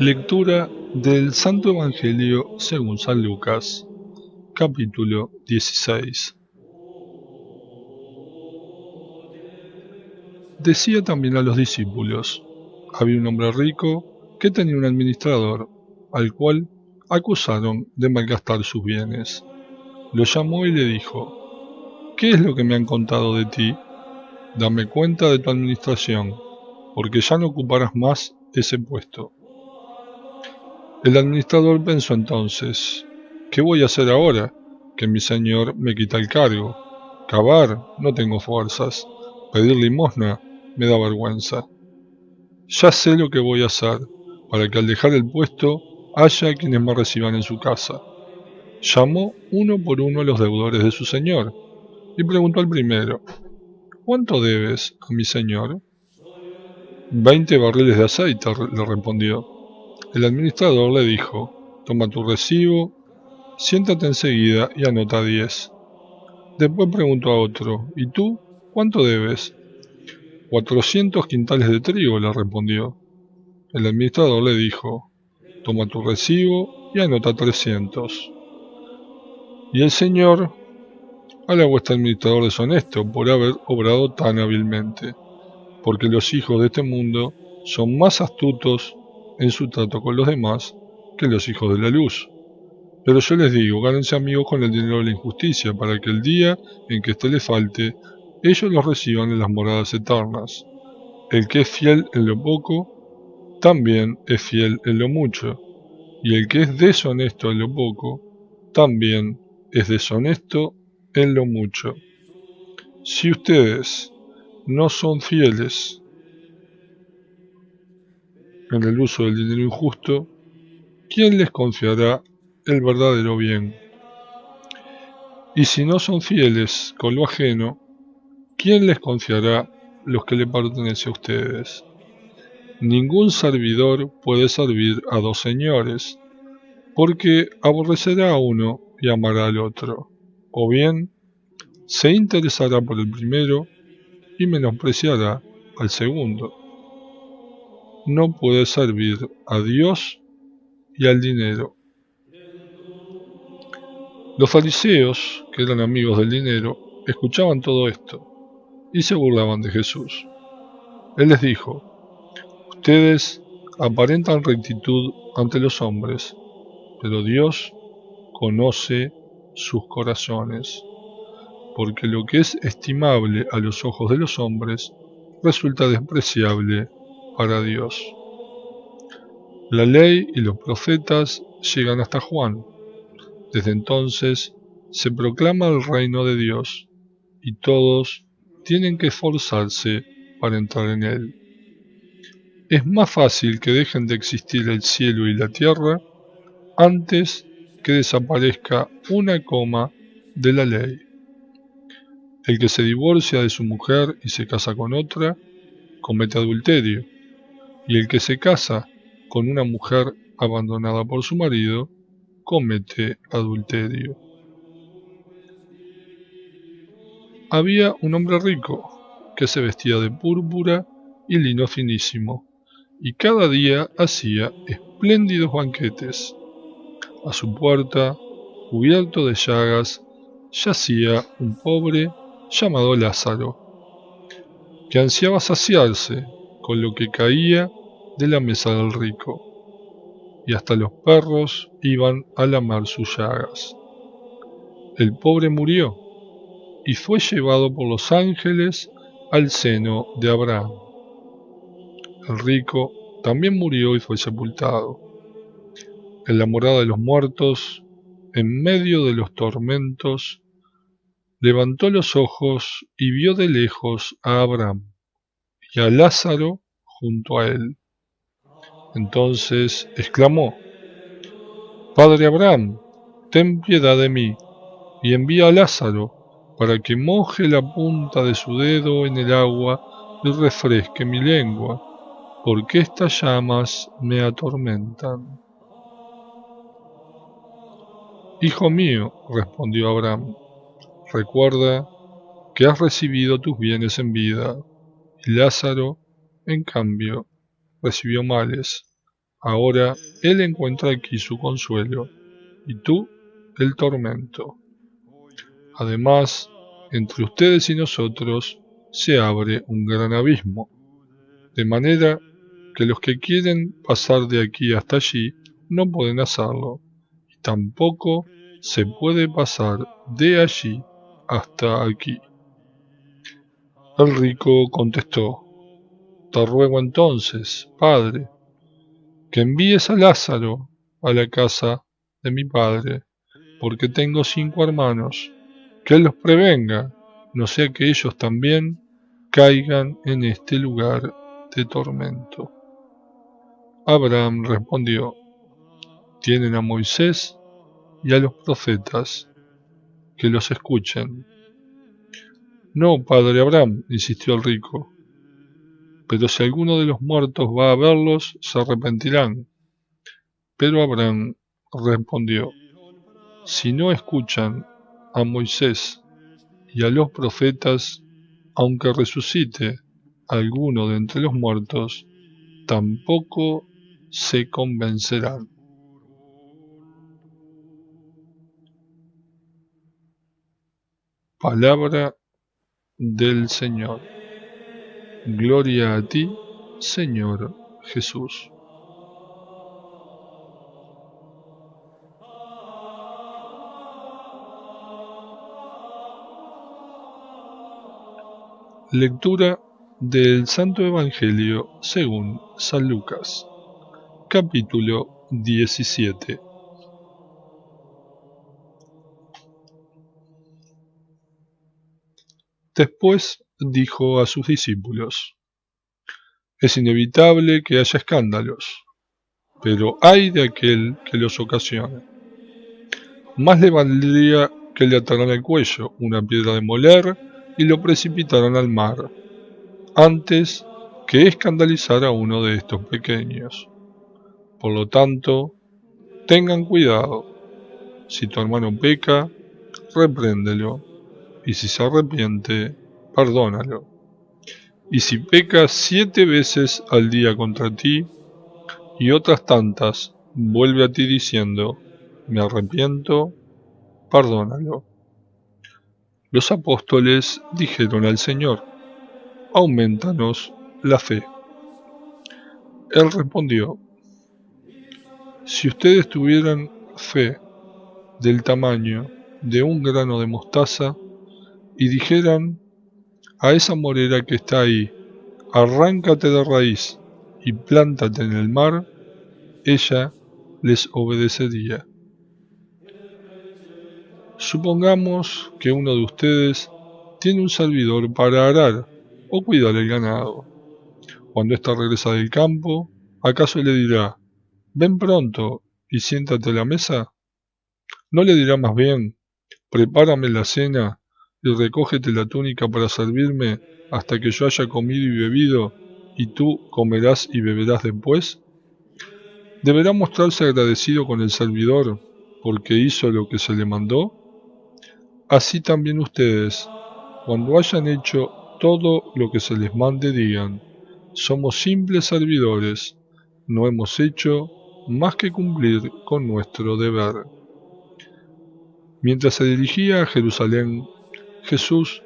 Lectura del Santo Evangelio según San Lucas, capítulo 16. Decía también a los discípulos: había un hombre rico que tenía un administrador, al cual acusaron de malgastar sus bienes. Lo llamó y le dijo: ¿qué es lo que me han contado de ti? Dame cuenta de tu administración, porque ya no ocuparás más ese puesto. El administrador pensó entonces: ¿qué voy a hacer ahora que mi señor me quita el cargo? Cavar, no tengo fuerzas. Pedir limosna, me da vergüenza. Ya sé lo que voy a hacer, para que al dejar el puesto haya quienes me reciban en su casa. Llamó uno por uno a los deudores de su señor, y preguntó al primero: ¿cuánto debes a mi señor? 20 barriles de aceite, le respondió. El administrador le dijo: toma tu recibo, siéntate enseguida y anota 10. Después preguntó a otro: ¿y tú? ¿Cuánto debes? 400 quintales de trigo, le respondió. El administrador le dijo: toma tu recibo y anota 300. Y el señor: ala a vuestro administrador deshonesto por haber obrado tan hábilmente, porque los hijos de este mundo son más astutos en su trato con los demás que los hijos de la luz. Pero yo les digo, gánense amigos con el dinero de la injusticia, para que el día en que éste les falte, ellos los reciban en las moradas eternas. El que es fiel en lo poco, también es fiel en lo mucho, y el que es deshonesto en lo poco, también es deshonesto en lo mucho. Si ustedes no son fieles en el uso del dinero injusto, ¿quién les confiará el verdadero bien? Y si no son fieles con lo ajeno, ¿quién les confiará los que le pertenece a ustedes? Ningún servidor puede servir a dos señores, porque aborrecerá a uno y amará al otro, o bien se interesará por el primero y menospreciará al segundo. No puede servir a Dios y al dinero. Los fariseos, que eran amigos del dinero, escuchaban todo esto y se burlaban de Jesús. Él les dijo: ustedes aparentan rectitud ante los hombres, pero Dios conoce sus corazones, porque lo que es estimable a los ojos de los hombres resulta despreciable para Dios. La ley y los profetas llegan hasta Juan. Desde entonces se proclama el reino de Dios, y todos tienen que esforzarse para entrar en él. Es más fácil que dejen de existir el cielo y la tierra antes que desaparezca una coma de la ley. El que se divorcia de su mujer y se casa con otra, comete adulterio, y el que se casa con una mujer abandonada por su marido, comete adulterio. Había un hombre rico que se vestía de púrpura y lino finísimo, y cada día hacía espléndidos banquetes. A su puerta, cubierto de llagas, yacía un pobre llamado Lázaro, que ansiaba saciarse con lo que caía de la mesa del rico, y hasta los perros iban a lamer sus llagas. El pobre murió y fue llevado por los ángeles al seno de Abraham. El rico también murió y fue sepultado. En la morada de los muertos, en medio de los tormentos, levantó los ojos y vio de lejos a Abraham y a Lázaro junto a él. Entonces exclamó: Padre Abraham, ten piedad de mí, y envía a Lázaro para que moje la punta de su dedo en el agua y refresque mi lengua, porque estas llamas me atormentan. Hijo mío, respondió Abraham, recuerda que has recibido tus bienes en vida, y Lázaro, en cambio, recibió males. Ahora él encuentra aquí su consuelo, y tú el tormento. Además, entre ustedes y nosotros se abre un gran abismo, de manera que los que quieren pasar de aquí hasta allí no pueden hacerlo, y tampoco se puede pasar de allí hasta aquí. El rico contestó, te ruego entonces, padre, que envíes a Lázaro a la casa de mi padre, porque tengo 5 hermanos, que él los prevenga, no sea que ellos también caigan en este lugar de tormento. Abraham respondió, tienen a Moisés y a los profetas, que los escuchen. No, padre Abraham, insistió el rico, pero si alguno de los muertos va a verlos, se arrepentirán. Pero Abraham respondió, si no escuchan a Moisés y a los profetas, aunque resucite alguno de entre los muertos, tampoco se convencerán. Palabra del Señor. Gloria a ti, Señor Jesús. Lectura del Santo Evangelio según San Lucas, capítulo 17. Después dijo a sus discípulos, es inevitable que haya escándalos, pero ay de aquel que los ocasione. Más le valdría que le ataran al cuello una piedra de moler y lo precipitaran al mar, antes que escandalizar a uno de estos pequeños. Por lo tanto, tengan cuidado. Si tu hermano peca, repréndelo, y si se arrepiente, perdónalo. Y si peca 7 veces al día contra ti, y otras tantas vuelve a ti diciendo, me arrepiento, perdónalo. Los apóstoles dijeron al Señor, aumentanos la fe. Él respondió, si ustedes tuvieran fe del tamaño de un grano de mostaza, y dijeran a esa morera que está ahí, arráncate de raíz y plántate en el mar, ella les obedecería. Supongamos que uno de ustedes tiene un servidor para arar o cuidar el ganado. Cuando ésta regresa del campo, ¿acaso le dirá, ven pronto y siéntate a la mesa? ¿No le dirá más bien, prepárame la cena y recógete la túnica para servirme hasta que yo haya comido y bebido, y tú comerás y beberás después? ¿Deberá mostrarse agradecido con el servidor porque hizo lo que se le mandó? Así también ustedes, cuando hayan hecho todo lo que se les mande, digan, somos simples servidores, no hemos hecho más que cumplir con nuestro deber. Mientras se dirigía a Jerusalén, Jesús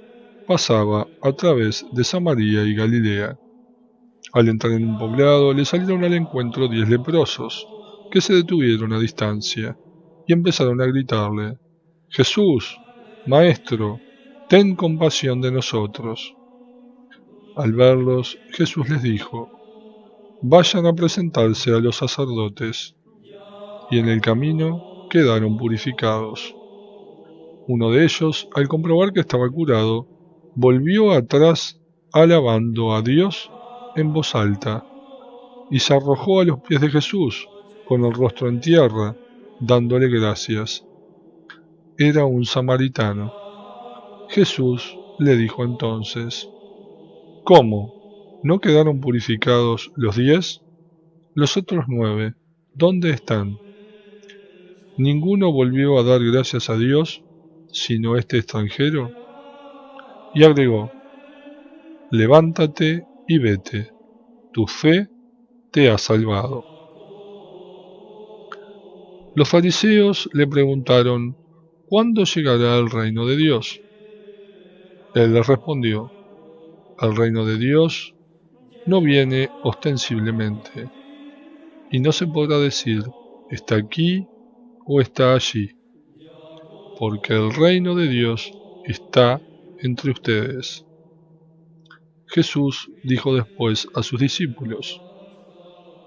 pasaba a través de Samaria y Galilea. Al entrar en un poblado, le salieron al encuentro 10 leprosos, que se detuvieron a distancia, y empezaron a gritarle, Jesús, Maestro, ten compasión de nosotros. Al verlos, Jesús les dijo, vayan a presentarse a los sacerdotes, y en el camino quedaron purificados. Uno de ellos, al comprobar que estaba curado, volvió atrás alabando a Dios en voz alta, y se arrojó a los pies de Jesús, con el rostro en tierra, dándole gracias. Era un samaritano. Jesús le dijo entonces, ¿cómo? ¿No quedaron purificados los 10? Los otros 9, ¿dónde están? ninguno volvió a dar gracias a Dios, sino este extranjero. Y agregó: levántate y vete, tu fe te ha salvado. Los fariseos le preguntaron: ¿cuándo llegará el reino de Dios? Él les respondió: el reino de Dios no viene ostensiblemente, y no se podrá decir está aquí o está allí, porque el reino de Dios está entre ustedes. Jesús dijo después a sus discípulos: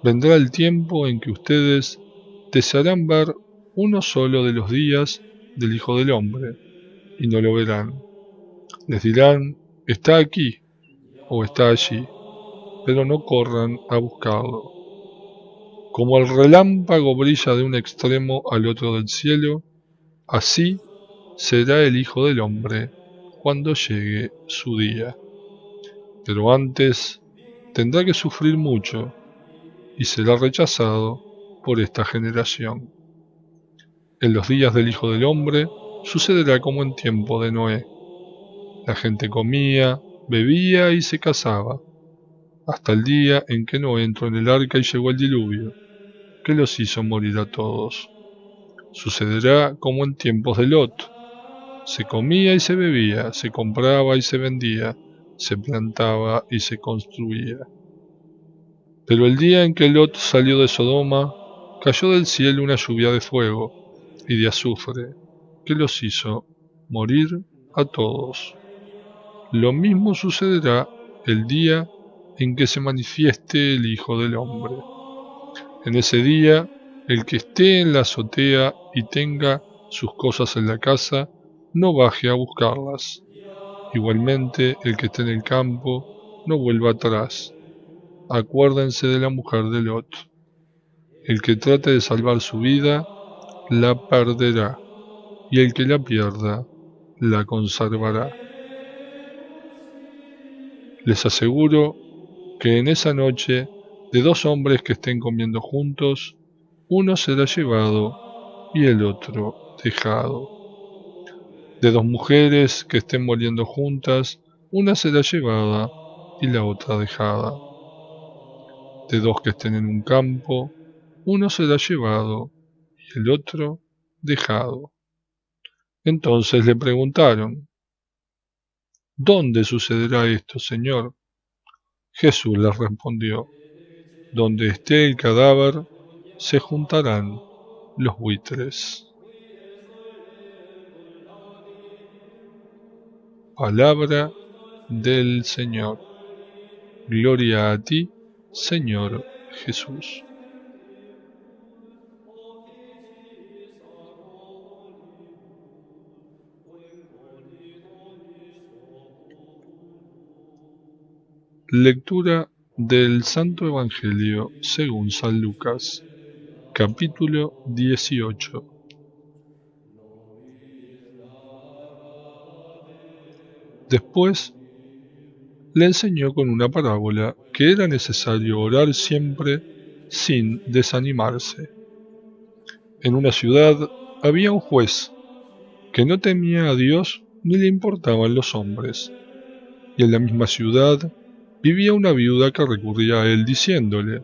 vendrá el tiempo en que ustedes desearán ver uno solo de los días del Hijo del Hombre, y no lo verán. Les dirán: está aquí o está allí, pero no corran a buscarlo. Como el relámpago brilla de un extremo al otro del cielo, así será el Hijo del Hombre cuando llegue su día. Pero antes tendrá que sufrir mucho y será rechazado por esta generación. En los días del Hijo del Hombre sucederá como en tiempo de Noé. La gente comía, bebía y se casaba, hasta el día en que Noé entró en el arca y llegó el diluvio, que los hizo morir a todos. Sucederá como en tiempos de Lot. Se comía y se bebía, se compraba y se vendía, se plantaba y se construía. Pero el día en que Lot salió de Sodoma, cayó del cielo una lluvia de fuego y de azufre, que los hizo morir a todos. Lo mismo sucederá el día en que se manifieste el Hijo del Hombre. En ese día, el que esté en la azotea y tenga sus cosas en la casa, no baje a buscarlas. Igualmente, el que esté en el campo, no vuelva atrás. Acuérdense de la mujer de Lot. El que trate de salvar su vida, la perderá, y el que la pierda, la conservará. Les aseguro que en esa noche, de dos hombres que estén comiendo juntos, uno será llevado y el otro dejado. De dos mujeres que estén muriendo juntas, una será llevada y la otra dejada. De dos que estén en un campo, uno será llevado y el otro dejado. Entonces le preguntaron: ¿dónde sucederá esto, Señor? Jesús les respondió: donde esté el cadáver, se juntarán los buitres. Palabra del Señor. Gloria a ti, Señor Jesús. Lectura del Santo Evangelio según San Lucas, capítulo 18. Después le enseñó con una parábola que era necesario orar siempre sin desanimarse. En una ciudad había un juez que no temía a Dios ni le importaban los hombres, y en la misma ciudad vivía una viuda que recurría a él diciéndole: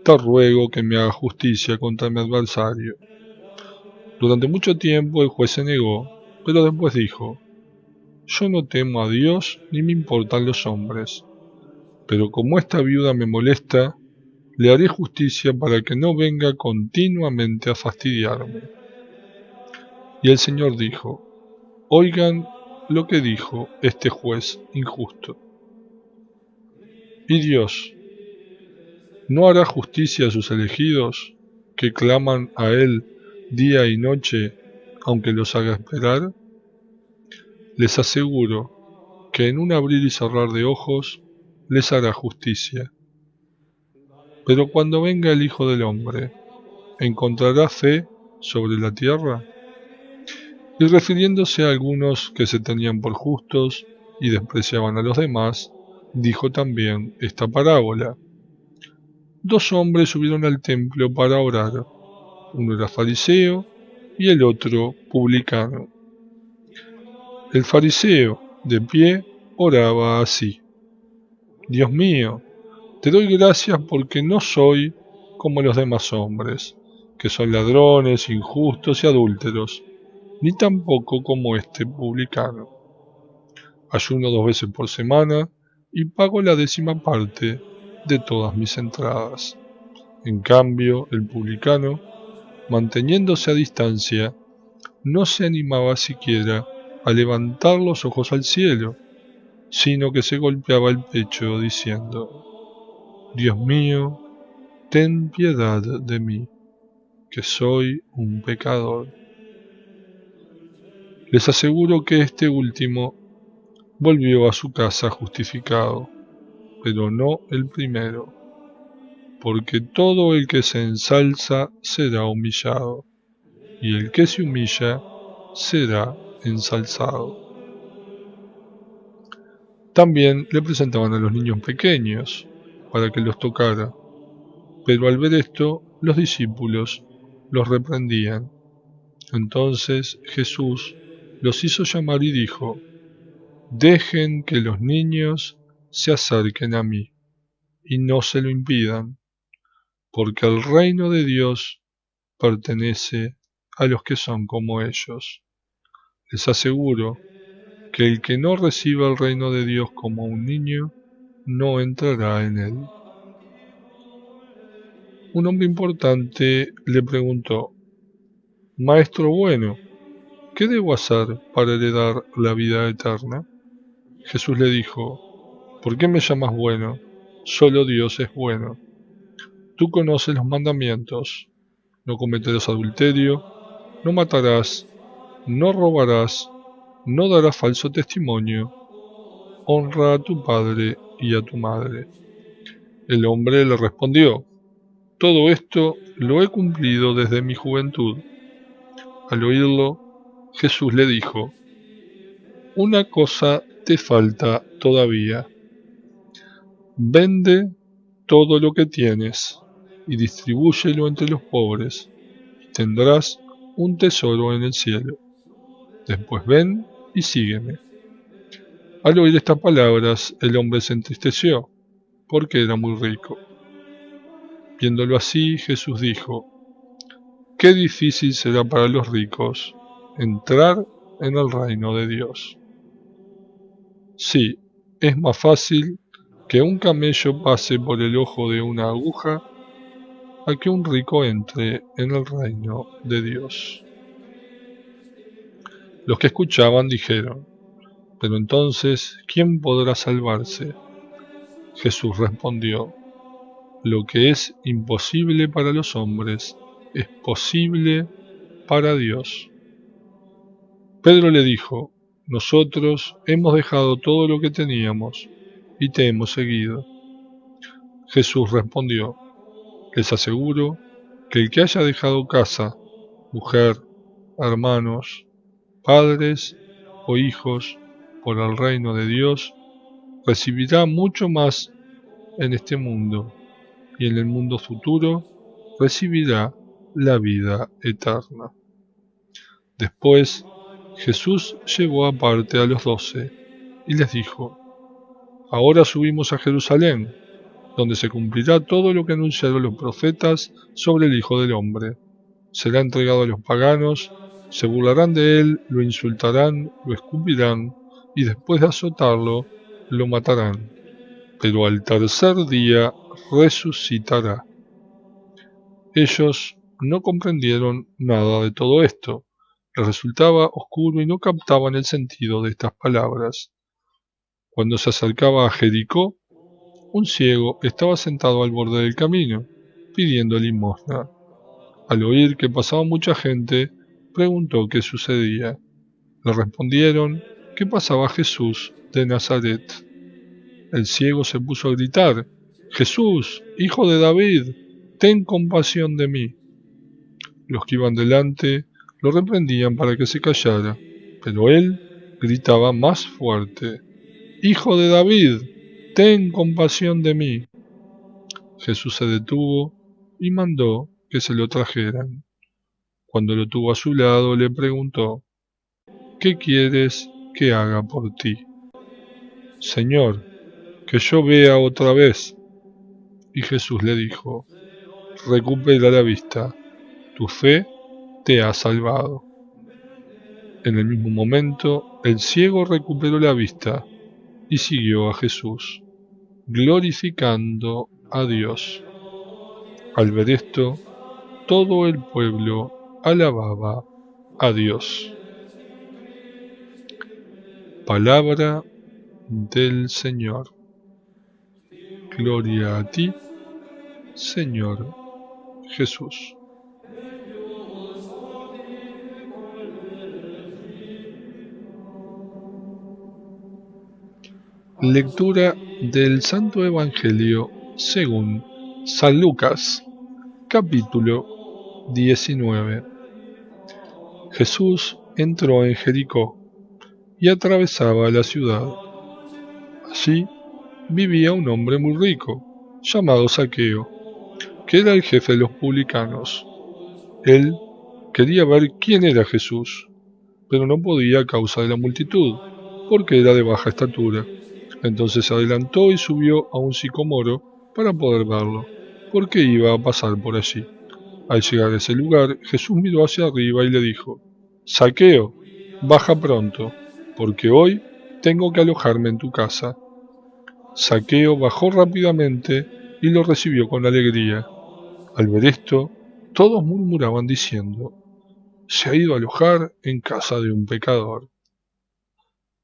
te ruego que me haga justicia contra mi adversario. Durante mucho tiempo el juez se negó, pero después dijo: yo no temo a Dios ni me importan los hombres, pero como esta viuda me molesta, le haré justicia para que no venga continuamente a fastidiarme. Y el Señor dijo: oigan lo que dijo este juez injusto. Y Dios ¿no hará justicia a sus elegidos, que claman a Él día y noche, aunque los haga esperar? Les aseguro que en un abrir y cerrar de ojos les hará justicia. Pero cuando venga el Hijo del Hombre, ¿encontrará fe sobre la tierra? Y refiriéndose a algunos que se tenían por justos y despreciaban a los demás, dijo también esta parábola. Dos hombres subieron al templo para orar. Uno era fariseo y el otro publicano. El fariseo, de pie, oraba así: Dios mío, te doy gracias porque no soy como los demás hombres, que son ladrones, injustos y adúlteros, ni tampoco como este publicano. Ayuno 2 veces por semana y pago la 10ª parte de todas mis entradas. En cambio, el publicano, manteniéndose a distancia, no se animaba siquiera a levantar los ojos al cielo, sino que se golpeaba el pecho diciendo: Dios mío, ten piedad de mí, que soy un pecador. Les aseguro que este último volvió a su casa justificado, pero no el primero, porque todo el que se ensalza será humillado, y el que se humilla será ensalzado. También le presentaban a los niños pequeños para que los tocara, pero al ver esto los discípulos los reprendían. Entonces Jesús los hizo llamar y dijo: Dejen que los niños se acerquen a mí, y no se lo impidan, porque el reino de Dios pertenece a los que son como ellos. Les aseguro que el que no reciba el reino de Dios como un niño, no entrará en él. Un hombre importante le preguntó: Maestro bueno, ¿qué debo hacer para heredar la vida eterna? Jesús le dijo: ¿Por qué me llamas bueno? Solo Dios es bueno. Tú conoces los mandamientos: no cometerás adulterio, no matarás, no robarás, no darás falso testimonio, honra a tu padre y a tu madre. El hombre le respondió: Todo esto lo he cumplido desde mi juventud. Al oírlo, Jesús le dijo: Una cosa te falta todavía. Vende todo lo que tienes y distribúyelo entre los pobres, y tendrás un tesoro en el cielo. Después ven y sígueme. Al oír estas palabras, el hombre se entristeció, porque era muy rico. Viéndolo así, Jesús dijo: Qué difícil será para los ricos entrar en el reino de Dios. Sí, es más fácil que un camello pase por el ojo de una aguja a que un rico entre en el reino de Dios. Los que escuchaban dijeron: Pero entonces, ¿quién podrá salvarse? Jesús respondió: Lo que es imposible para los hombres es posible para Dios. Pedro le dijo: Nosotros hemos dejado todo lo que teníamos y te hemos seguido. Jesús respondió: Les aseguro que el que haya dejado casa, mujer, hermanos, padres o hijos por el reino de Dios, recibirá mucho más en este mundo, y en el mundo futuro recibirá la vida eterna. Después, Jesús llevó aparte a los 12 y les dijo: Ahora subimos a Jerusalén, donde se cumplirá todo lo que anunciaron los profetas sobre el Hijo del Hombre. Será entregado a los paganos, se burlarán de él, lo insultarán, lo escupirán, y después de azotarlo, lo matarán. Pero al tercer día resucitará. Ellos no comprendieron nada de todo esto. Les resultaba oscuro y no captaban el sentido de estas palabras. Cuando se acercaba a Jericó, un ciego estaba sentado al borde del camino, pidiendo limosna. Al oír que pasaba mucha gente, preguntó qué sucedía. Le respondieron que pasaba Jesús de Nazaret. El ciego se puso a gritar: Jesús, hijo de David, ten compasión de mí. Los que iban delante lo reprendían para que se callara, pero él gritaba más fuerte: Hijo de David, ten compasión de mí. Jesús se detuvo y mandó que se lo trajeran. Cuando lo tuvo a su lado, le preguntó: ¿qué quieres que haga por ti? Señor, que yo vea otra vez. Y Jesús le dijo: recupera la vista, tu fe te ha salvado. En el mismo momento, el ciego recuperó la vista y siguió a Jesús, glorificando a Dios. Al ver esto, todo el pueblo alababa a Dios. Palabra del Señor. Gloria a ti, Señor Jesús. Lectura del Santo Evangelio según San Lucas, capítulo 19. Jesús entró en Jericó y atravesaba la ciudad. Allí vivía un hombre muy rico, llamado Zaqueo, que era el jefe de los publicanos. Él quería ver quién era Jesús, pero no podía a causa de la multitud, porque era de baja estatura. Entonces se adelantó y subió a un sicomoro para poder verlo, porque iba a pasar por allí. Al llegar a ese lugar, Jesús miró hacia arriba y le dijo: Zaqueo, baja pronto, porque hoy tengo que alojarme en tu casa. Zaqueo bajó rápidamente y lo recibió con alegría. Al ver esto, todos murmuraban diciendo: se ha ido a alojar en casa de un pecador.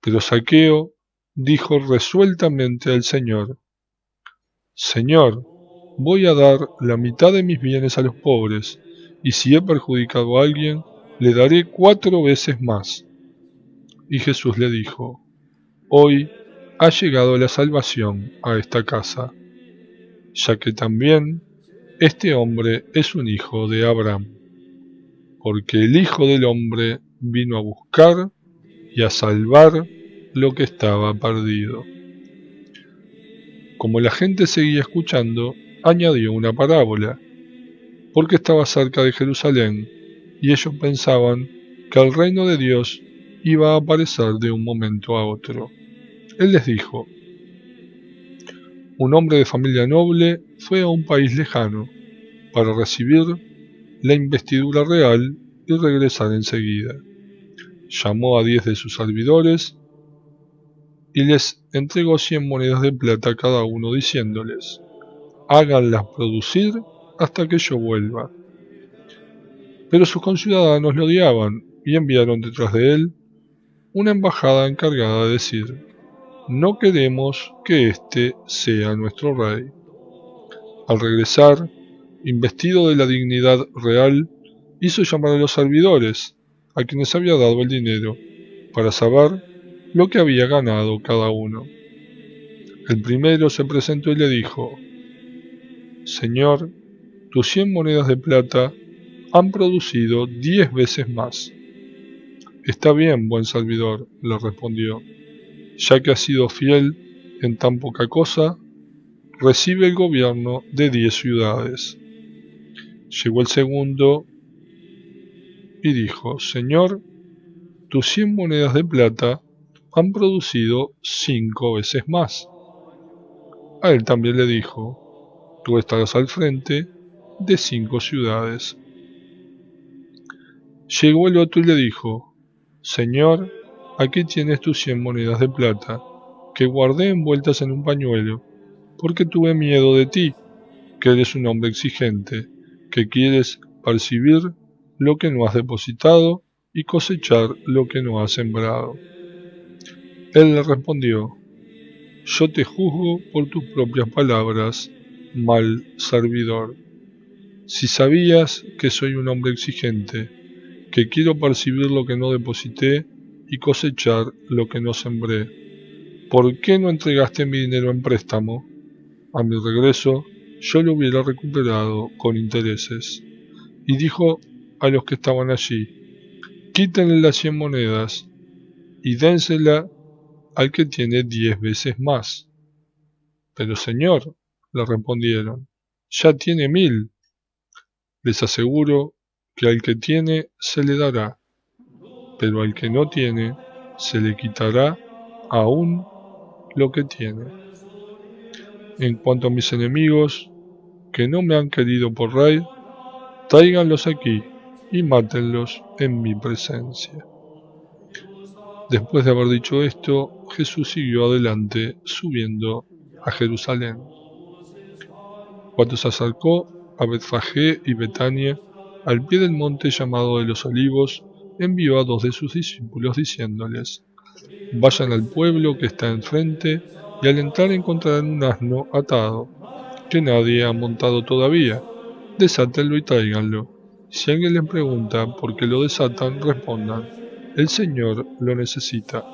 Pero Zaqueo dijo resueltamente al Señor: Señor, voy a dar la mitad de mis bienes a los pobres, y si he perjudicado a alguien, le daré 4 veces más. Y Jesús le dijo: hoy ha llegado la salvación a esta casa, ya que también este hombre es un hijo de Abraham, porque el Hijo del Hombre vino a buscar y a salvar lo que estaba perdido. Como la gente seguía escuchando, añadió una parábola, porque estaba cerca de Jerusalén, y ellos pensaban que el reino de Dios iba a aparecer de un momento a otro. Él les dijo: un hombre de familia noble fue a un país lejano para recibir la investidura real y regresar enseguida. Llamó a 10 de sus servidores y les entregó 100 monedas de plata a cada uno, diciéndoles: háganlas producir hasta que yo vuelva. Pero sus conciudadanos lo odiaban y enviaron detrás de él una embajada encargada de decir: no queremos que éste sea nuestro rey. Al regresar, investido de la dignidad real, hizo llamar a los servidores, a quienes había dado el dinero, para saber lo que había ganado cada uno. El primero se presentó y le dijo: Señor, tus 100 monedas de plata han producido 10 veces más. Está bien, buen servidor, le respondió, ya que has sido fiel en tan poca cosa, recibe el gobierno de 10 ciudades. Llegó el segundo y dijo: Señor, tus 100 monedas de plata han producido 5 veces más. A él también le dijo: tú estarás al frente de 5 ciudades. Llegó el otro y le dijo: Señor, aquí tienes tus 100 monedas de plata, que guardé envueltas en un pañuelo, porque tuve miedo de ti, que eres un hombre exigente, que quieres percibir lo que no has depositado y cosechar lo que no has sembrado. Él le respondió: yo te juzgo por tus propias palabras, mal servidor. Si sabías que soy un hombre exigente, que quiero percibir lo que no deposité y cosechar lo que no sembré, ¿por qué no entregaste mi dinero en préstamo? A mi regreso, yo lo hubiera recuperado con intereses. Y dijo a los que estaban allí: quítenle las 100 monedas y dénsela al que tiene 10 veces más. Pero señor, le respondieron, ya tiene 1000. Les aseguro que al que tiene se le dará, pero al que no tiene se le quitará aún lo que tiene. En cuanto a mis enemigos, que no me han querido por rey, tráiganlos aquí y mátenlos en mi presencia. Después de haber dicho esto, Jesús siguió adelante, subiendo a Jerusalén. Cuando se acercó a Betfagé y Betania, al pie del monte llamado de los Olivos, envió a 2 de sus discípulos diciéndoles: Vayan al pueblo que está enfrente, y al entrar encontrarán un asno atado, que nadie ha montado todavía. Desátenlo y tráiganlo. Si alguien les pregunta por qué lo desatan, respondan: El Señor lo necesita.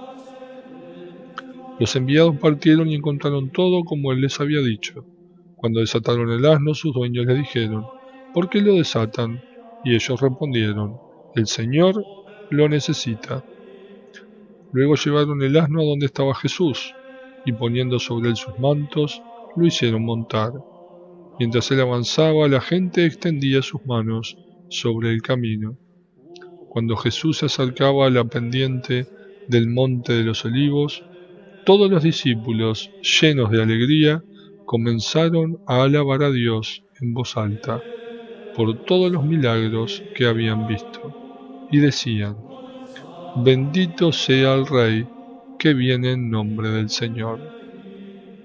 Los enviados partieron y encontraron todo como él les había dicho. Cuando desataron el asno, sus dueños les dijeron: ¿Por qué lo desatan? Y ellos respondieron: El Señor lo necesita. Luego llevaron el asno a donde estaba Jesús, y poniendo sobre él sus mantos, lo hicieron montar. Mientras él avanzaba, la gente extendía sus manos sobre el camino. Cuando Jesús se acercaba a la pendiente del monte de los Olivos, todos los discípulos, llenos de alegría, comenzaron a alabar a Dios en voz alta por todos los milagros que habían visto, y decían: Bendito sea el Rey que viene en nombre del Señor.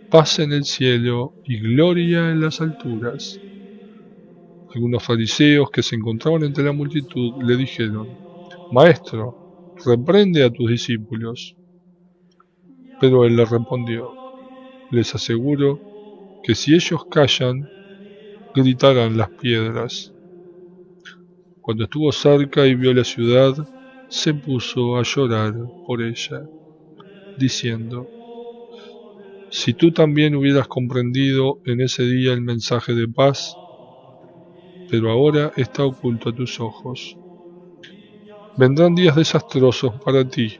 Paz en el cielo y gloria en las alturas. Algunos fariseos que se encontraban entre la multitud le dijeron: Maestro, reprende a tus discípulos. Pero él les respondió: Les aseguro que si ellos callan, gritarán las piedras. Cuando estuvo cerca y vio la ciudad, se puso a llorar por ella, diciendo: Si tú también hubieras comprendido en ese día el mensaje de paz, pero ahora está oculto a tus ojos. Vendrán días desastrosos para ti,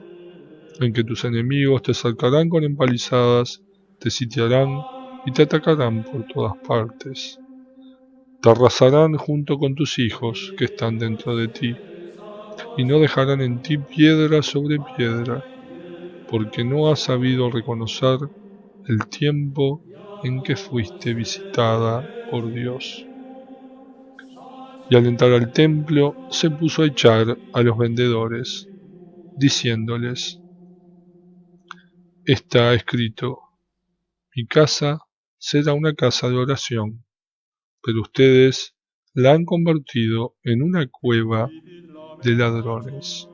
en que tus enemigos te cercarán con empalizadas, te sitiarán y te atacarán por todas partes. Te arrasarán junto con tus hijos que están dentro de ti, y no dejarán en ti piedra sobre piedra, porque no has sabido reconocer el tiempo en que fuiste visitada por Dios. Y al entrar al templo se puso a echar a los vendedores, diciéndoles: Está escrito, mi casa será una casa de oración, pero ustedes la han convertido en una cueva de ladrones.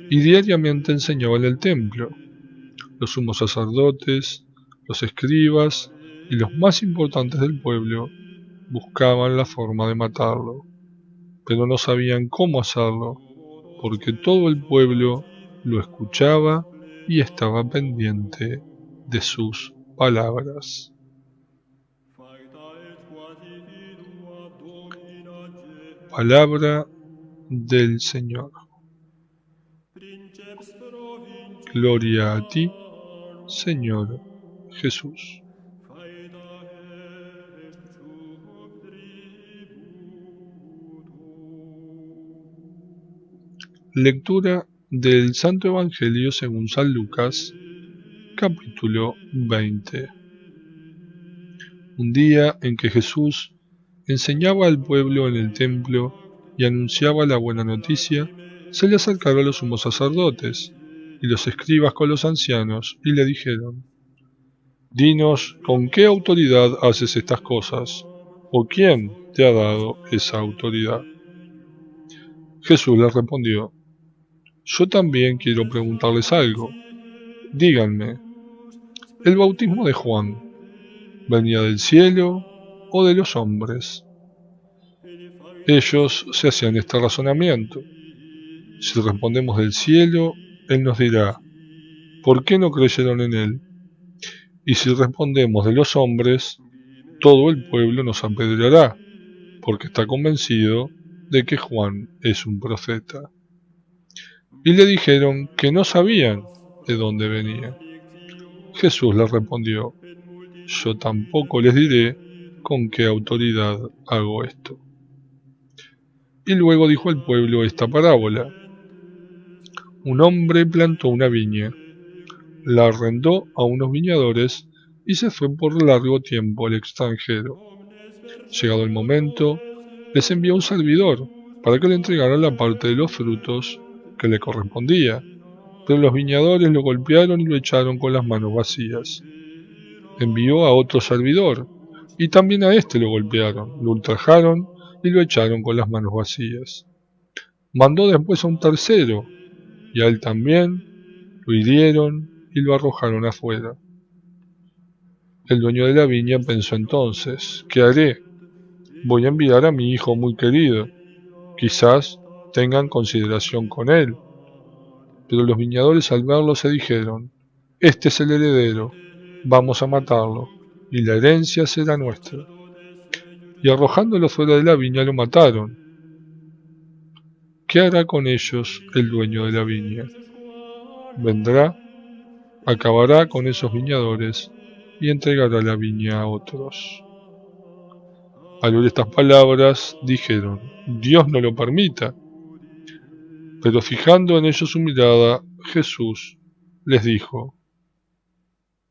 Y diariamente enseñaba en el templo. Los sumos sacerdotes, los escribas y los más importantes del pueblo buscaban la forma de matarlo, pero no sabían cómo hacerlo, porque todo el pueblo lo escuchaba y estaba pendiente de sus palabras. Palabra del Señor. Gloria a ti, Señor Jesús. Lectura del Santo Evangelio según San Lucas, capítulo 20. Un día en que Jesús enseñaba al pueblo en el templo y anunciaba la buena noticia, se le acercaron los sumos sacerdotes y los escribas con los ancianos y le dijeron: Dinos, ¿con qué autoridad haces estas cosas? ¿O quién te ha dado esa autoridad? Jesús les respondió: Yo también quiero preguntarles algo. Díganme, ¿el bautismo de Juan venía del cielo o de los hombres? Ellos se hacían este razonamiento. Si respondemos del cielo, él nos dirá: ¿por qué no creyeron en él? Y si respondemos de los hombres, todo el pueblo nos apedreará, porque está convencido de que Juan es un profeta. Y le dijeron que no sabían de dónde venía. Jesús les respondió: Yo tampoco les diré con qué autoridad hago esto. y luego dijo al pueblo esta parábola. Un hombre plantó una viña, la arrendó a unos viñadores y se fue por largo tiempo al extranjero. Llegado el momento, les envió un servidor para que le entregaran la parte de los frutos que le correspondía, pero los viñadores lo golpearon y lo echaron con las manos vacías. Envió a otro servidor, y también a éste lo golpearon, lo ultrajaron y lo echaron con las manos vacías. Mandó después a un tercero, y a él también lo hirieron y lo arrojaron afuera. El dueño de la viña pensó entonces, ¿qué haré? Voy a enviar a mi hijo muy querido. Quizás tengan consideración con él. Pero los viñadores al verlo se dijeron, este es el heredero, vamos a matarlo, y la herencia será nuestra. Y arrojándolo fuera de la viña lo mataron. ¿Qué hará con ellos el dueño de la viña? Vendrá, acabará con esos viñadores y entregará la viña a otros. Al oír estas palabras, dijeron, Dios no lo permita. Pero fijando en ellos su mirada, Jesús les dijo,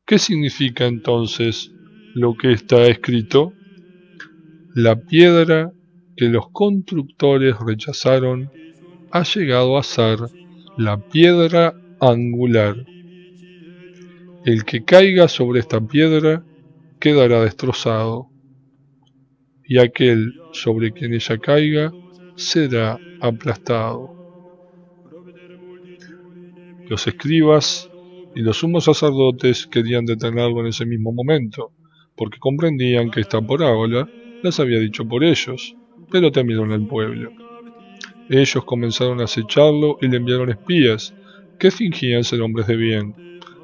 ¿qué significa entonces lo que está escrito? La piedra que los constructores rechazaron ha llegado a ser la piedra angular. El que caiga sobre esta piedra quedará destrozado, y aquel sobre quien ella caiga será aplastado. Los escribas y los sumos sacerdotes querían detenerlo en ese mismo momento, porque comprendían que esta parábola las había dicho por ellos, pero temieron al pueblo. Ellos comenzaron a acecharlo y le enviaron espías, que fingían ser hombres de bien,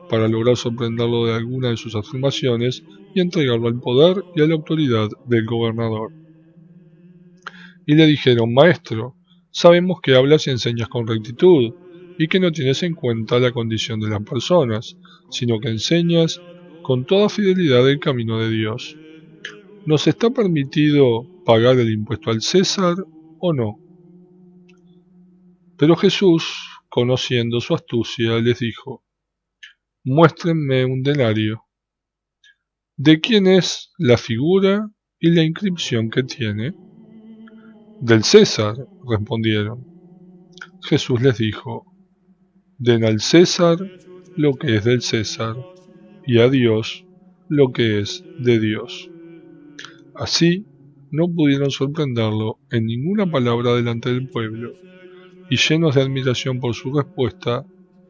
para lograr sorprenderlo de alguna de sus afirmaciones y entregarlo al poder y a la autoridad del gobernador. Y le dijeron, Maestro, sabemos que hablas y enseñas con rectitud, y que no tienes en cuenta la condición de las personas, sino que enseñas con toda fidelidad el camino de Dios. ¿Nos está permitido pagar el impuesto al César o no? Pero Jesús, conociendo su astucia, les dijo, muéstrenme un denario. ¿De quién es la figura y la inscripción que tiene? Del César, respondieron. Jesús les dijo, den al César lo que es del César, y a Dios lo que es de Dios. Así, no pudieron sorprenderlo en ninguna palabra delante del pueblo, y llenos de admiración por su respuesta,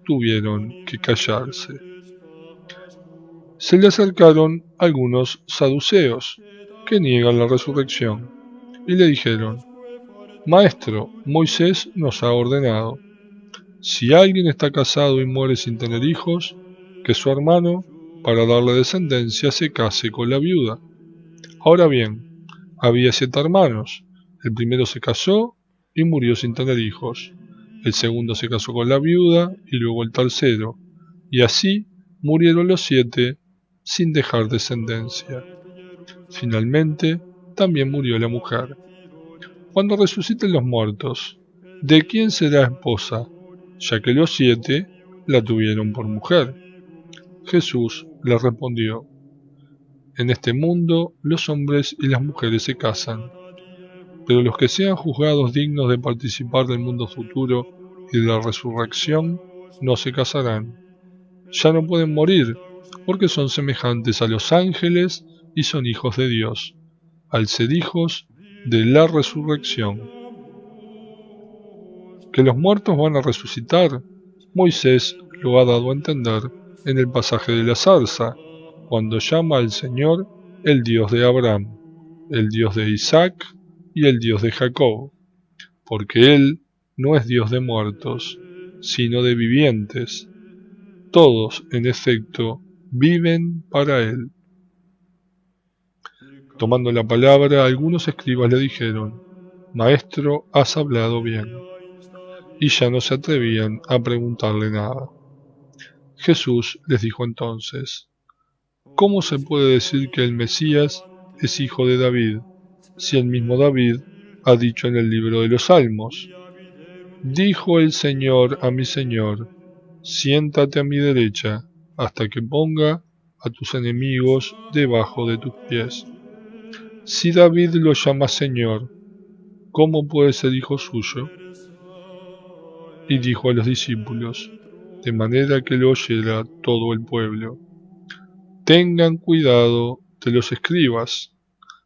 tuvieron que callarse. Se le acercaron algunos saduceos, que niegan la resurrección, y le dijeron, Maestro, Moisés nos ha ordenado, si alguien está casado y muere sin tener hijos, que su hermano, para darle descendencia, se case con la viuda. Ahora bien, había 7 hermanos. El primero se casó y murió sin tener hijos. El segundo se casó con la viuda y luego el tercero. Y así murieron los 7 sin dejar descendencia. Finalmente, también murió la mujer. Cuando resuciten los muertos, ¿de quién será esposa? Ya que los 7 la tuvieron por mujer. Jesús les respondió, en este mundo los hombres y las mujeres se casan, pero los que sean juzgados dignos de participar del mundo futuro y de la resurrección no se casarán. Ya no pueden morir, porque son semejantes a los ángeles y son hijos de Dios, al ser hijos de la resurrección. Que los muertos van a resucitar, Moisés lo ha dado a entender en el pasaje de la zarza, cuando llama al Señor el Dios de Abraham, el Dios de Isaac y el Dios de Jacob, porque Él no es Dios de muertos, sino de vivientes. Todos, en efecto, viven para Él. Tomando la palabra, algunos escribas le dijeron, Maestro, has hablado bien. Y ya no se atrevían a preguntarle nada. Jesús les dijo entonces, ¿cómo se puede decir que el Mesías es hijo de David, si el mismo David ha dicho en el libro de los Salmos. Dijo el Señor a mi Señor, siéntate a mi derecha, hasta que ponga a tus enemigos debajo de tus pies. Si David lo llama Señor, ¿cómo puede ser hijo suyo? Y dijo a los discípulos, de manera que lo oyera todo el pueblo, tengan cuidado de los escribas,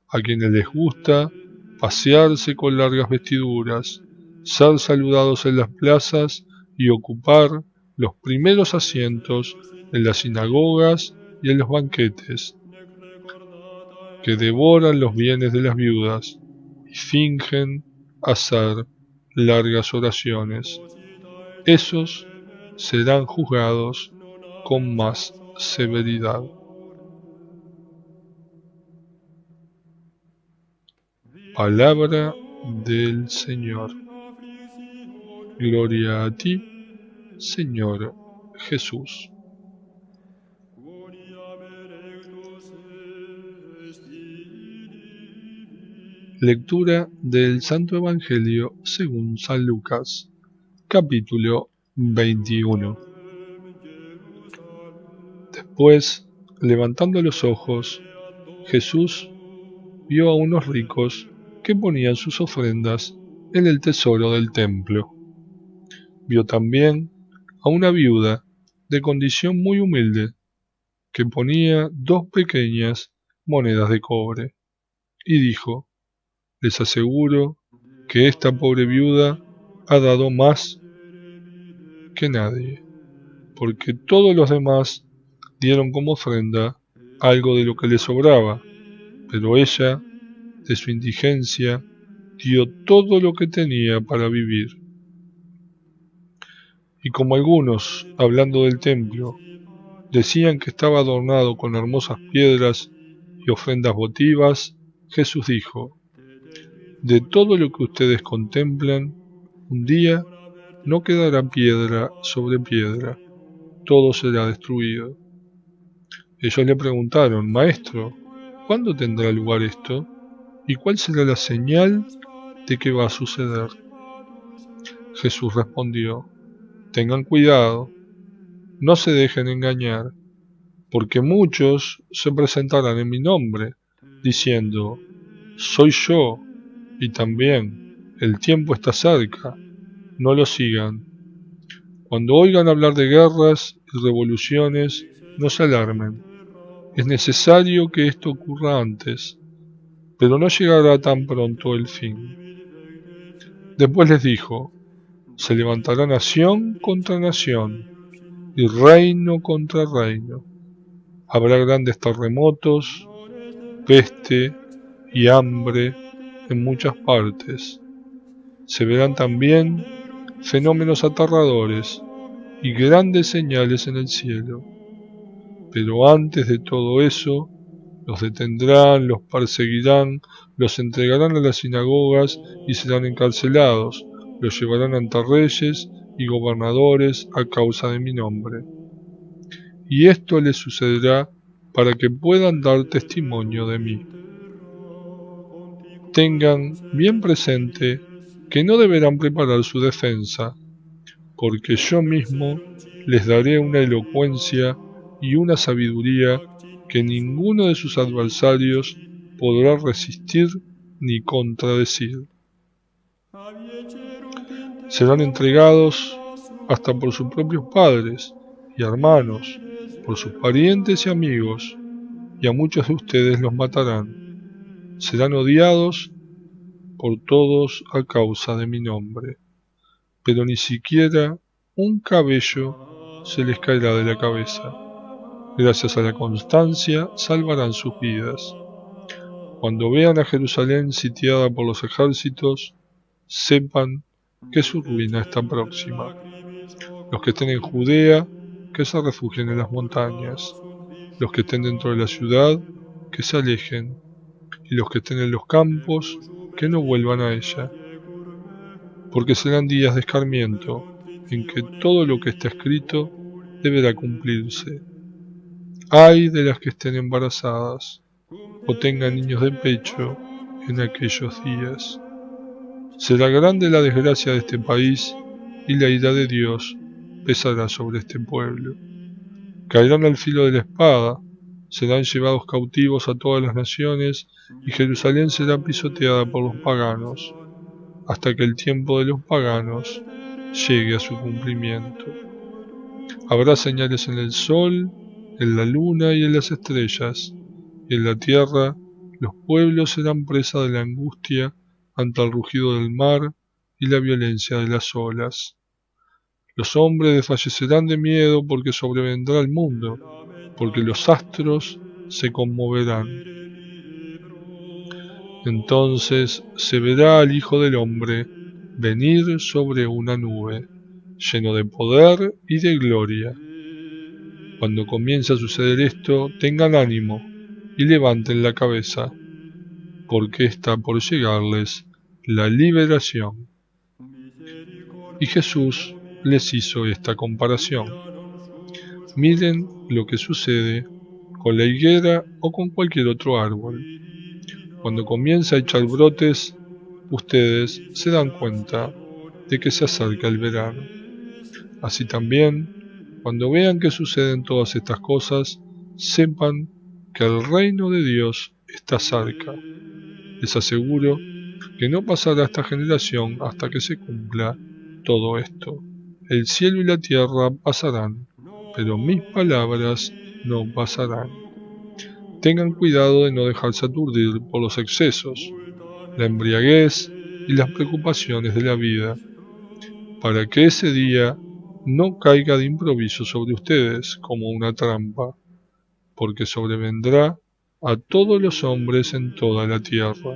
a quienes les gusta pasearse con largas vestiduras, ser saludados en las plazas y ocupar los primeros asientos en las sinagogas y en los banquetes, que devoran los bienes de las viudas y fingen hacer largas oraciones. Esos serán juzgados con más severidad. Palabra del Señor. Gloria a ti, Señor Jesús. Lectura del Santo Evangelio según San Lucas, capítulo 21. Después, levantando los ojos, Jesús vio a unos ricos que ponían sus ofrendas en el tesoro del templo. Vio también a una viuda de condición muy humilde que ponía 2 pequeñas monedas de cobre, y dijo, les aseguro que esta pobre viuda ha dado más que nadie, porque todos los demás dieron como ofrenda algo de lo que le sobraba, pero ella, de su indigencia, dio todo lo que tenía para vivir. Y como algunos, hablando del templo, decían que estaba adornado con hermosas piedras y ofrendas votivas, Jesús dijo, de todo lo que ustedes contemplan, un día no quedará piedra sobre piedra, todo será destruido. Ellos le preguntaron, Maestro, ¿cuándo tendrá lugar esto? ¿Y cuál será la señal de que va a suceder? Jesús respondió, tengan cuidado, no se dejen engañar, porque muchos se presentarán en mi nombre, diciendo, soy yo, y también, el tiempo está cerca, no lo sigan. Cuando oigan hablar de guerras y revoluciones, no se alarmen. Es necesario que esto ocurra antes, pero no llegará tan pronto el fin. Después les dijo, se levantará nación contra nación y reino contra reino. Habrá grandes terremotos, peste y hambre en muchas partes. Se verán también fenómenos aterradores y grandes señales en el cielo. Pero antes de todo eso, los detendrán, los perseguirán, los entregarán a las sinagogas y serán encarcelados, los llevarán ante reyes y gobernadores a causa de mi nombre. Y esto les sucederá para que puedan dar testimonio de mí. Tengan bien presente que no deberán preparar su defensa, porque yo mismo les daré una elocuencia y una sabiduría que ninguno de sus adversarios podrá resistir ni contradecir. Serán entregados hasta por sus propios padres y hermanos, por sus parientes y amigos, y a muchos de ustedes los matarán. Serán odiados por todos a causa de mi nombre, pero ni siquiera un cabello se les caerá de la cabeza. Gracias a la constancia salvarán sus vidas. Cuando vean a Jerusalén sitiada por los ejércitos, sepan que su ruina está próxima. Los que estén en Judea, que se refugien en las montañas. Los que estén dentro de la ciudad, que se alejen. Y los que estén en los campos, que no vuelvan a ella. Porque serán días de escarmiento, en que todo lo que está escrito deberá cumplirse. Ay de las que estén embarazadas o tengan niños de pecho en aquellos días. Será grande la desgracia de este país, y la ira de Dios pesará sobre este pueblo. Caerán al filo de la espada, serán llevados cautivos a todas las naciones, y Jerusalén será pisoteada por los paganos, hasta que el tiempo de los paganos llegue a su cumplimiento. Habrá señales en el sol, en la luna y en las estrellas, y en la tierra los pueblos serán presa de la angustia ante el rugido del mar y la violencia de las olas. Los hombres desfallecerán de miedo porque sobrevendrá el mundo, porque los astros se conmoverán. Entonces se verá al Hijo del Hombre venir sobre una nube, lleno de poder y de gloria. Cuando comience a suceder esto, tengan ánimo y levanten la cabeza, porque está por llegarles la liberación. Y Jesús les hizo esta comparación. Miren lo que sucede con la higuera o con cualquier otro árbol. Cuando comienza a echar brotes, ustedes se dan cuenta de que se acerca el verano. Así también, cuando vean que suceden todas estas cosas, sepan que el reino de Dios está cerca. Les aseguro que no pasará esta generación hasta que se cumpla todo esto. El cielo y la tierra pasarán, pero mis palabras no pasarán. Tengan cuidado de no dejarse aturdir por los excesos, la embriaguez y las preocupaciones de la vida, para que ese día no caiga de improviso sobre ustedes como una trampa, porque sobrevendrá a todos los hombres en toda la tierra.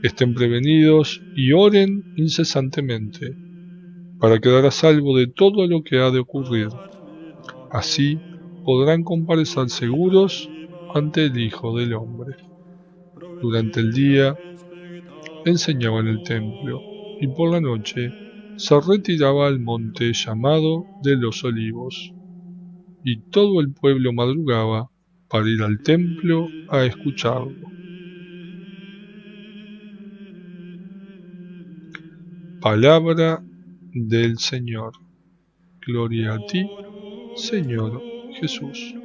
Estén prevenidos y oren incesantemente, para quedar a salvo de todo lo que ha de ocurrir. Así podrán comparecer seguros ante el Hijo del Hombre. Durante el día enseñaba en el templo, y por la noche se retiraba al monte llamado de los Olivos, y todo el pueblo madrugaba para ir al templo a escucharlo. Palabra del Señor. Gloria a ti, Señor Jesús.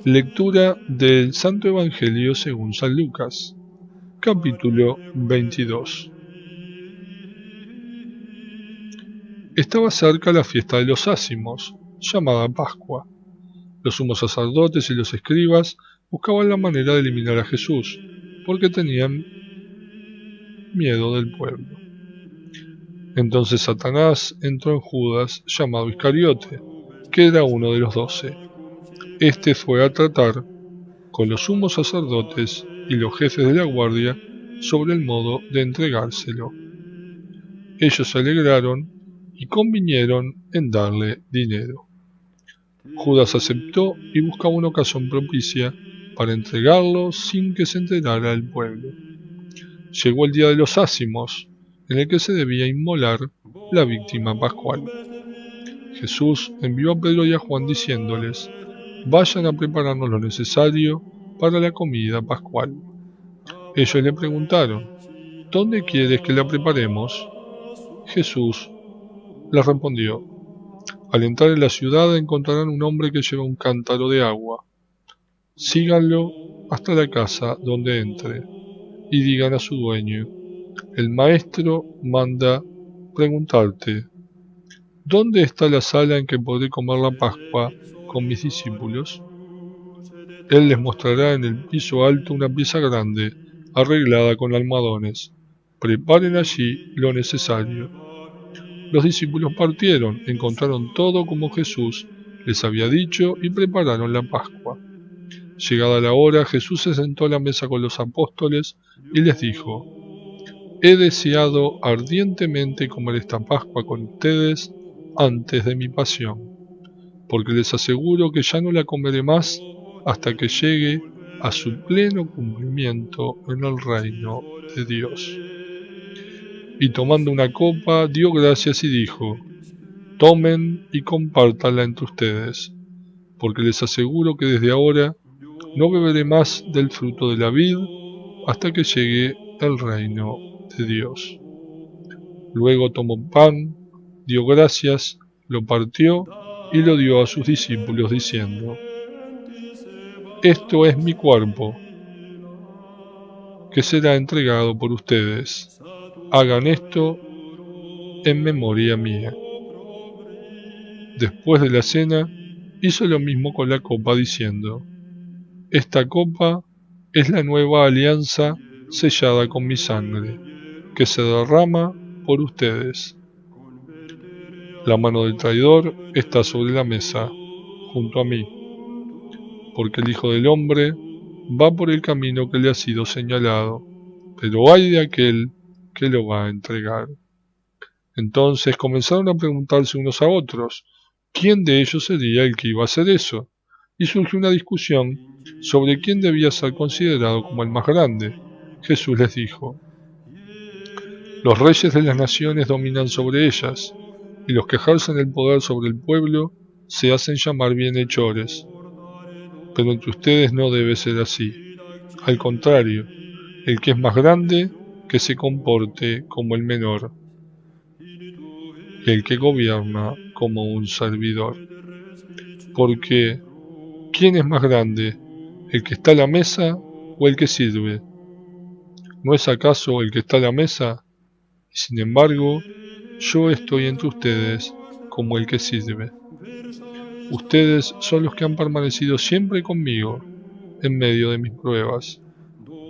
Lectura del Santo Evangelio según San Lucas, capítulo 22. Estaba cerca la fiesta de los Ácimos, llamada Pascua. Los sumos sacerdotes y los escribas buscaban la manera de eliminar a Jesús, porque tenían miedo del pueblo. Entonces Satanás entró en Judas, llamado Iscariote, que era uno de los 12. Este fue a tratar con los sumos sacerdotes y los jefes de la guardia sobre el modo de entregárselo. Ellos se alegraron y convinieron en darle dinero. Judas aceptó y buscaba una ocasión propicia para entregarlo sin que se enterara el pueblo. Llegó el día de los ácimos, en el que se debía inmolar la víctima pascual. Jesús envió a Pedro y a Juan diciéndoles: vayan a prepararnos lo necesario para la comida pascual. Ellos le preguntaron: ¿dónde quieres que la preparemos? Jesús les respondió: al entrar en la ciudad encontrarán un hombre que lleva un cántaro de agua. Síganlo hasta la casa donde entre, y digan a su dueño: el maestro manda preguntarte, ¿dónde está la sala en que podré comer la Pascua con mis discípulos? Él les mostrará en el piso alto una pieza grande, arreglada con almohadones. Preparen allí lo necesario. Los discípulos partieron, encontraron todo como Jesús les había dicho y prepararon la Pascua. Llegada la hora, Jesús se sentó a la mesa con los apóstoles y les dijo: he deseado ardientemente comer esta Pascua con ustedes antes de mi pasión, porque les aseguro que ya no la comeré más hasta que llegue a su pleno cumplimiento en el reino de Dios. Y tomando una copa, dio gracias y dijo: tomen y compártanla entre ustedes, porque les aseguro que desde ahora no beberé más del fruto de la vid hasta que llegue el reino de Dios. Luego tomó pan, dio gracias, lo partió y lo dio a sus discípulos diciendo: Esto es mi cuerpo, que será entregado por ustedes. Hagan esto en memoria mía. Después de la cena, hizo lo mismo con la copa diciendo: Esta copa es la nueva alianza sellada con mi sangre, que se derrama por ustedes. La mano del traidor está sobre la mesa, junto a mí, porque el Hijo del Hombre va por el camino que le ha sido señalado, pero ay de aquel que lo va a entregar. Entonces comenzaron a preguntarse unos a otros, ¿quién de ellos sería el que iba a hacer eso? Y surgió una discusión sobre quién debía ser considerado como el más grande. Jesús les dijo: Los reyes de las naciones dominan sobre ellas, y los que ejercen el poder sobre el pueblo se hacen llamar bienhechores. Pero entre ustedes no debe ser así. Al contrario, el que es más grande, que se comporte como el menor, y el que gobierna como un servidor. Porque, ¿quién es más grande, el que está a la mesa o el que sirve? ¿No es acaso el que está a la mesa? Y sin embargo, yo estoy entre ustedes como el que sirve. Ustedes son los que han permanecido siempre conmigo en medio de mis pruebas.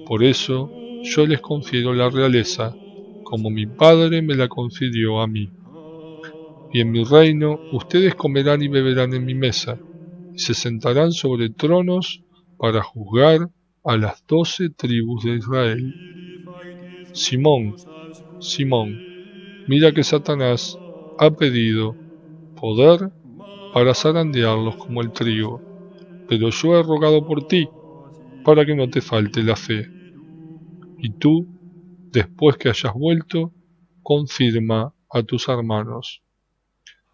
Por eso, yo les confiero la realeza, como mi Padre me la confirió a mí. Y en mi reino ustedes comerán y beberán en mi mesa, y se sentarán sobre tronos para juzgar a las 12 tribus de Israel. Simón, Simón, mira que Satanás ha pedido poder para zarandearlos como el trigo, pero yo he rogado por ti, para que no te falte la fe. Y tú, después que hayas vuelto, confirma a tus hermanos.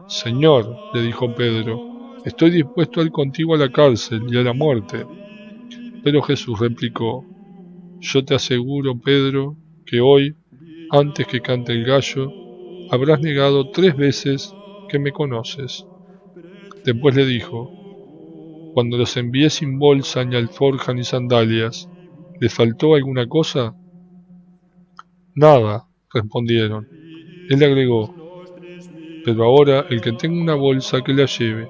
Señor, le dijo Pedro, estoy dispuesto a ir contigo a la cárcel y a la muerte. Pero Jesús replicó: Yo te aseguro, Pedro, que hoy, antes que cante el gallo, habrás negado 3 veces que me conoces. Después le dijo: Cuando los envié sin bolsa, ni alforja, ni sandalias, ¿les faltó alguna cosa? Nada, respondieron. Él agregó: Pero ahora el que tenga una bolsa, que la lleve;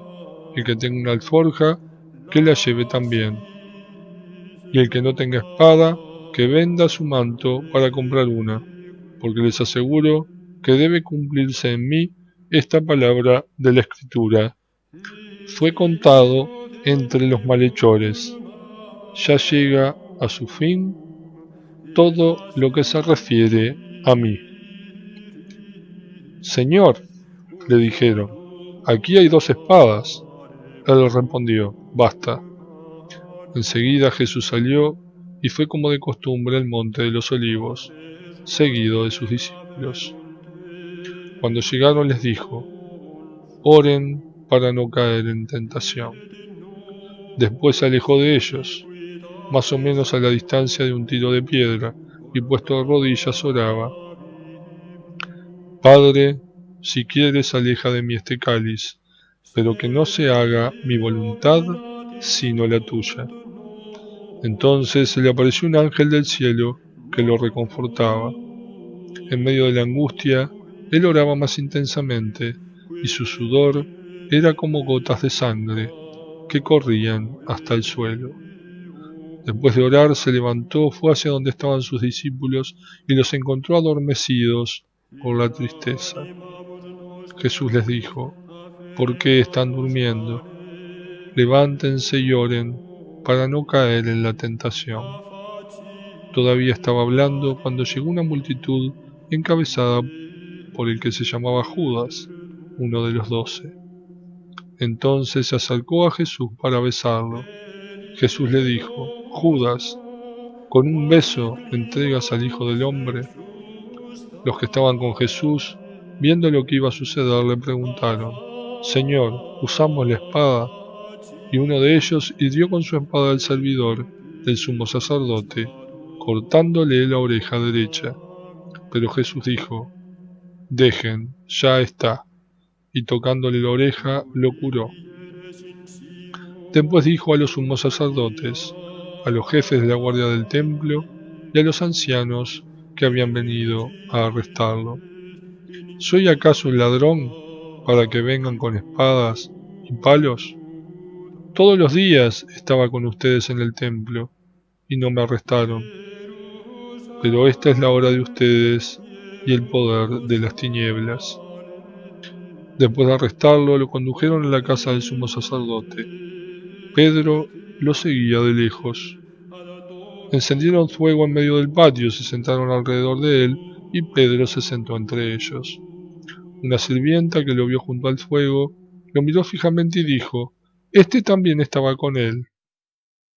el que tenga una alforja, que la lleve también; y el que no tenga espada, que venda su manto para comprar una, porque les aseguro que debe cumplirse en mí esta palabra de la Escritura: fue contado entre los malhechores. Ya llega a su fin todo lo que se refiere a mí. Señor, le dijeron, aquí hay 2 espadas. Él respondió: Basta. Enseguida Jesús salió y fue como de costumbre al monte de los olivos, seguido de sus discípulos. Cuando llegaron les dijo: Oren para no caer en tentación. Después se alejó de ellos, más o menos a la distancia de un tiro de piedra, y puesto de rodillas oraba: Padre, si quieres, aleja de mí este cáliz, pero que no se haga mi voluntad sino la tuya. Entonces se le apareció un ángel del cielo que lo reconfortaba. En medio de la angustia, él oraba más intensamente, y su sudor era como gotas de sangre que corrían hasta el suelo. Después de orar, se levantó, fue hacia donde estaban sus discípulos y los encontró adormecidos por la tristeza. Jesús les dijo: ¿Por qué están durmiendo? Levántense y oren para no caer en la tentación. Todavía estaba hablando cuando llegó una multitud encabezada por el que se llamaba Judas, uno de los 12. Entonces se acercó a Jesús para besarlo. Jesús le dijo: Judas, ¿con un beso entregas al Hijo del Hombre? Los que estaban con Jesús, viendo lo que iba a suceder, le preguntaron: Señor, ¿usamos la espada? Y uno de ellos hirió con su espada al servidor del sumo sacerdote cortándole la oreja derecha. Pero Jesús dijo: dejen, ya está, y tocándole la oreja lo curó. Después dijo a los sumos sacerdotes, a los jefes de la guardia del templo y a los ancianos que habían venido a arrestarlo: ¿soy acaso un ladrón para que vengan con espadas y palos? Todos los días estaba con ustedes en el templo y no me arrestaron. Pero esta es la hora de ustedes y el poder de las tinieblas. Después de arrestarlo, lo condujeron a la casa del sumo sacerdote. Pedro lo seguía de lejos. Encendieron fuego en medio del patio, se sentaron alrededor de él y Pedro se sentó entre ellos. Una sirvienta que lo vio junto al fuego lo miró fijamente y dijo: «Este también estaba con él».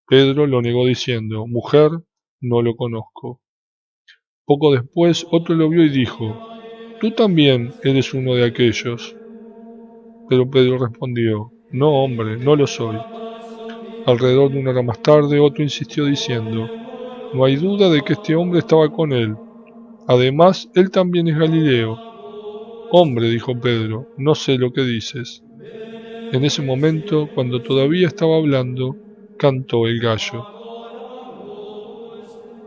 Pedro lo negó diciendo: «Mujer, no lo conozco». Poco después otro lo vio y dijo: «Tú también eres uno de aquellos». Pero Pedro respondió: «No, hombre, no lo soy». Alrededor de una hora más tarde otro insistió diciendo: «No hay duda de que este hombre estaba con él. Además, él también es Galileo». «Hombre», dijo Pedro, «no sé lo que dices». En ese momento, cuando todavía estaba hablando, cantó el gallo.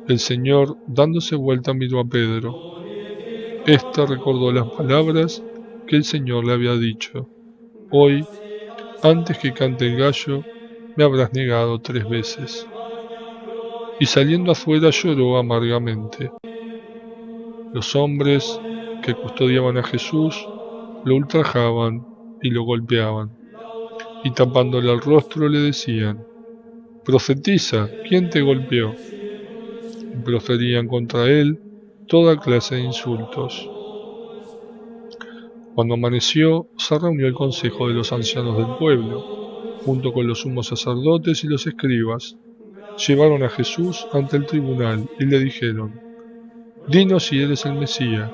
El Señor, dándose vuelta, miró a Pedro. Éste recordó las palabras que el Señor le había dicho: «Hoy, antes que cante el gallo, me habrás negado 3 veces». Y saliendo afuera lloró amargamente. Los hombres que custodiaban a Jesús lo ultrajaban y lo golpeaban, y tapándole el rostro le decían: «Profetiza, ¿quién te golpeó?». Y proferían contra él toda clase de insultos. Cuando amaneció, se reunió el consejo de los ancianos del pueblo, junto con los sumos sacerdotes y los escribas. Llevaron a Jesús ante el tribunal y le dijeron: «Dinos si eres el Mesías».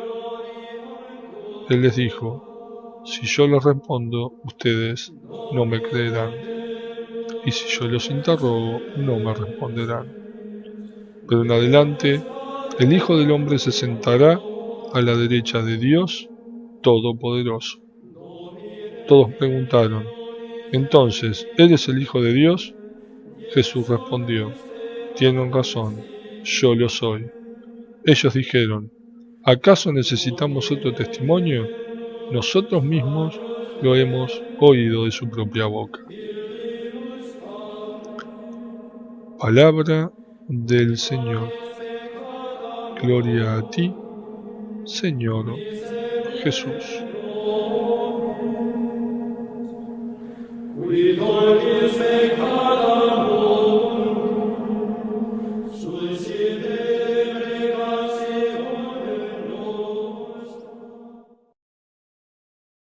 Él les dijo: «Si yo les respondo, ustedes no me creerán, y si yo los interrogo, no me responderán. Pero en adelante, el Hijo del Hombre se sentará a la derecha de Dios Todopoderoso». Todos preguntaron: «Entonces, ¿eres el Hijo de Dios?». Jesús respondió: «Tienen razón, yo lo soy». Ellos dijeron: «¿Acaso necesitamos otro testimonio? Nosotros mismos lo hemos oído de su propia boca». Palabra del Señor. Gloria a ti, Señor Jesús.